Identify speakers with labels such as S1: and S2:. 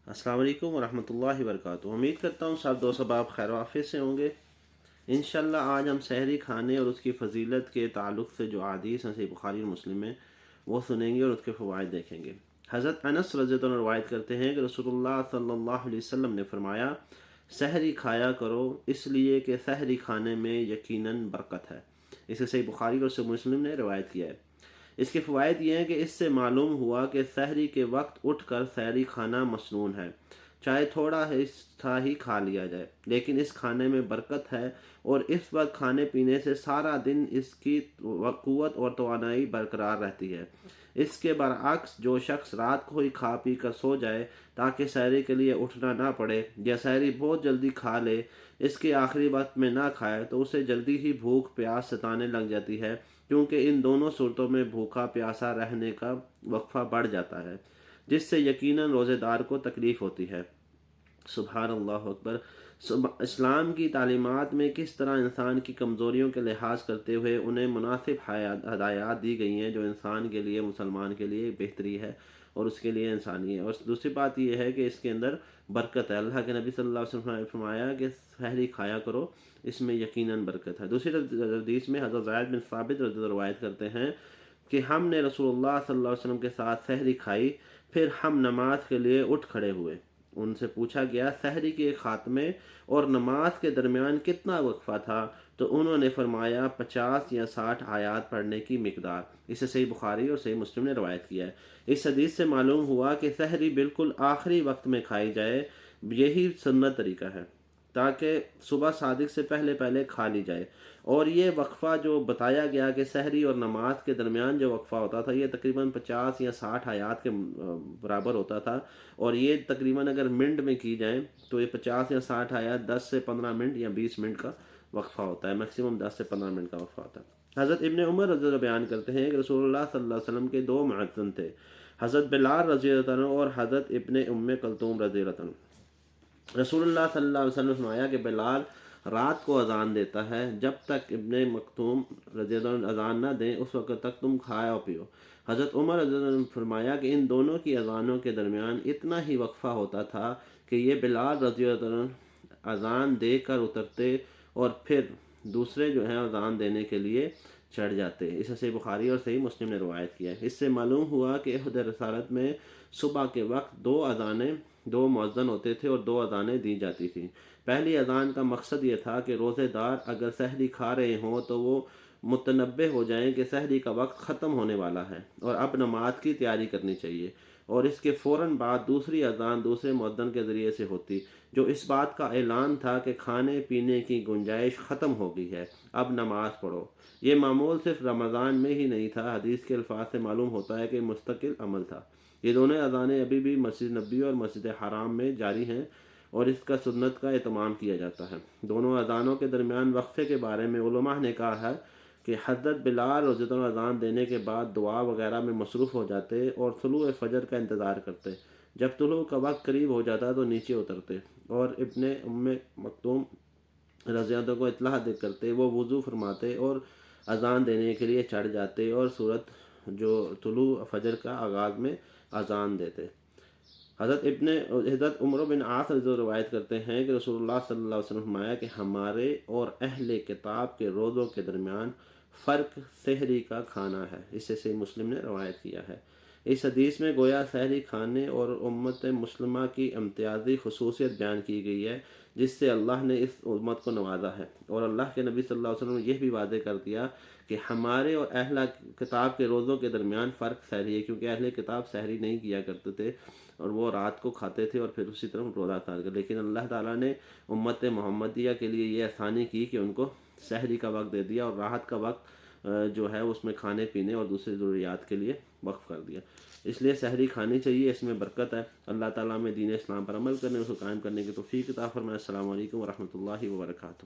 S1: السلام علیکم ورحمۃ اللہ وبرکاتہ۔ امید کرتا ہوں سب دوست احباب خیر و عافیت سے ہوں گے۔ انشاءاللہ آج ہم سحری کھانے اور اس کی فضیلت کے تعلق سے جو احادیث ہیں صحیح بخاری اور مسلم میں وہ سنیں گے اور اس کے فوائد دیکھیں گے۔ حضرت انس رضی اللہ عنہ روایت کرتے ہیں کہ رسول اللہ صلی اللہ علیہ وسلم نے فرمایا، سحری کھایا کرو اس لیے کہ سحری کھانے میں یقیناً برکت ہے۔ اسے صحیح بخاری اور صحیح مسلم نے روایت کیا ہے۔ اس کے فوائد یہ ہیں کہ اس سے معلوم ہوا کہ سحری کے وقت اٹھ کر سحری کھانا مسنون ہے، چاہے تھوڑا حصہ ہی کھا لیا جائے، لیکن اس کھانے میں برکت ہے اور اس وقت کھانے پینے سے سارا دن اس کی قوت اور توانائی برقرار رہتی ہے۔ اس کے برعکس جو شخص رات کو ہی کھا پی کر سو جائے تاکہ سحری کے لیے اٹھنا نہ پڑے، یا سحری بہت جلدی کھا لے اس کے آخری وقت میں نہ کھائے، تو اسے جلدی ہی بھوک پیاس ستانے لگ جاتی ہے، کیونکہ ان دونوں صورتوں میں بھوکا پیاسا رہنے کا وقفہ بڑھ جاتا ہے، جس سے یقیناً روزے دار کو تکلیف ہوتی ہے۔ سبحان اللہ اکبر۔ اسلام کی تعلیمات میں کس طرح انسان کی کمزوریوں کے لحاظ کرتے ہوئے انہیں مناسب ہدایات دی گئی ہیں جو انسان کے لیے، مسلمان کے لیے بہتری ہے اور اس کے لیے انسانی ہے۔ اور دوسری بات یہ ہے کہ اس کے اندر برکت ہے۔ اللہ کے نبی صلی اللہ علیہ وسلم نے فرمایا کہ سحری کھایا کرو، اس میں یقیناً برکت ہے۔ دوسری حدیث میں حضرت زید بن ثابت رضی اللہ عنہ روایت کرتے ہیں کہ ہم نے رسول اللہ صلی اللہ علیہ وسلم کے ساتھ سحری کھائی، پھر ہم نماز کے لیے اٹھ کھڑے ہوئے۔ ان سے پوچھا گیا سحری کے خاتمے اور نماز کے درمیان کتنا وقفہ تھا، تو انہوں نے فرمایا 50 یا 60 آیات پڑھنے کی مقدار۔ اسے صحیح بخاری اور صحیح مسلم نے روایت کیا ہے۔ اس حدیث سے معلوم ہوا کہ سحری بالکل آخری وقت میں کھائی جائے، یہی سنت طریقہ ہے، تاکہ صبح صادق سے پہلے پہلے کھا لی جائے۔ اور یہ وقفہ جو بتایا گیا کہ سحری اور نماز کے درمیان جو وقفہ ہوتا تھا، یہ تقریباً 50 یا 60 آیات کے برابر ہوتا تھا، اور یہ تقریباً اگر منٹ میں کی جائیں تو یہ 50 یا 60 آیات 10 سے 15 منٹ یا 20 منٹ کا وقفہ ہوتا ہے، میکسیمم 10 سے 15 منٹ کا وقفہ ہوتا ہے۔ حضرت ابن عمر رضی اللہ عنہ بیان کرتے ہیں کہ رسول اللہ صلی اللہ علیہ وسلم کے دو مؤذن تھے، حضرت بلال رضی اللہ عنہ اور حضرت ابن ام کلثوم رضی اللہ عنہ۔ رسول اللہ صلی اللہ علیہ وسلم نے فرمایا کہ بلال رات کو اذان دیتا ہے، جب تک ابن مکتوم رضی اللہ عنہ اذان نہ دیں اس وقت تک تم کھایا پیو۔ حضرت عمر رضی اللہ عنہ نے فرمایا کہ ان دونوں کی اذانوں کے درمیان اتنا ہی وقفہ ہوتا تھا کہ یہ بلال رضی اللہ عنہ اذان دے کر اترتے اور پھر دوسرے جو ہیں اذان دینے کے لیے چڑھ جاتے۔ اسے صحیح بخاری اور صحیح مسلم نے روایت کیا ہے۔ اس سے معلوم ہوا کہ عہد رسالت میں صبح کے وقت دو مؤذن ہوتے تھے اور 2 اذانیں دی جاتی تھیں۔ پہلی اذان کا مقصد یہ تھا کہ روزے دار اگر سحری کھا رہے ہوں تو وہ متنبہ ہو جائیں کہ سحری کا وقت ختم ہونے والا ہے اور اب نماز کی تیاری کرنی چاہیے، اور اس کے فوراً بعد دوسری اذان دوسرے مؤذن کے ذریعے سے ہوتی، جو اس بات کا اعلان تھا کہ کھانے پینے کی گنجائش ختم ہو گئی ہے، اب نماز پڑھو۔ یہ معمول صرف رمضان میں ہی نہیں تھا، حدیث کے الفاظ سے معلوم ہوتا ہے کہ مستقل عمل تھا۔ یہ دونوں اذانیں ابھی بھی مسجد نبوی اور مسجد حرام میں جاری ہیں اور اس کا سنت کا اہتمام کیا جاتا ہے۔ دونوں اذانوں کے درمیان وقفے کے بارے میں علماء نے کہا ہے کہ حضرت بلال رضی اللہ عنہ اذان دینے کے بعد دعا وغیرہ میں مصروف ہو جاتے اور طلوع فجر کا انتظار کرتے۔ جب طلوع کا وقت قریب ہو جاتا تو نیچے اترتے اور ابن ام مکتوم رضی اللہ عنہ کو اطلاع دے کرتے، وہ وضو فرماتے اور اذان دینے کے لیے چڑھ جاتے اور سورت جو طلوع فجر کا آغاز میں اذان دیتے۔ حضرت عمر بن عاص رضی اللہ عنہ روایت کرتے ہیں کہ رسول اللہ صلی اللہ علیہ وسلم نے فرمایا کہ ہمارے اور اہل کتاب کے روزوں کے درمیان فرق سحری کا کھانا ہے۔ اسے صحیح مسلم نے روایت کیا ہے۔ اس حدیث میں گویا سحری کھانے اور امت مسلمہ کی امتیازی خصوصیت بیان کی گئی ہے جس سے اللہ نے اس امت کو نوازا ہے، اور اللہ کے نبی صلی اللہ علیہ وسلم نے یہ بھی واضح کر دیا کہ ہمارے اور اہل کتاب کے روزوں کے درمیان فرق سحری ہے، کیونکہ اہل کتاب سحری نہیں کیا کرتے تھے اور وہ رات کو کھاتے تھے اور پھر اسی طرح روزہ تھا، لیکن اللہ تعالیٰ نے امت محمدیہ کے لیے یہ آسانی کی کہ ان کو سحری کا وقت دے دیا اور راحت کا وقت جو ہے اس میں کھانے پینے اور دوسری ضروریات کے لیے وقف کر دیا۔ اس لیے سحری کھانی چاہیے، اس میں برکت ہے۔ اللہ تعالیٰ میں دین اسلام پر عمل کرنے، اس کو قائم کرنے کی توفیق عطا فرمائے۔ السلام علیکم ورحمۃ اللہ وبرکاتہ۔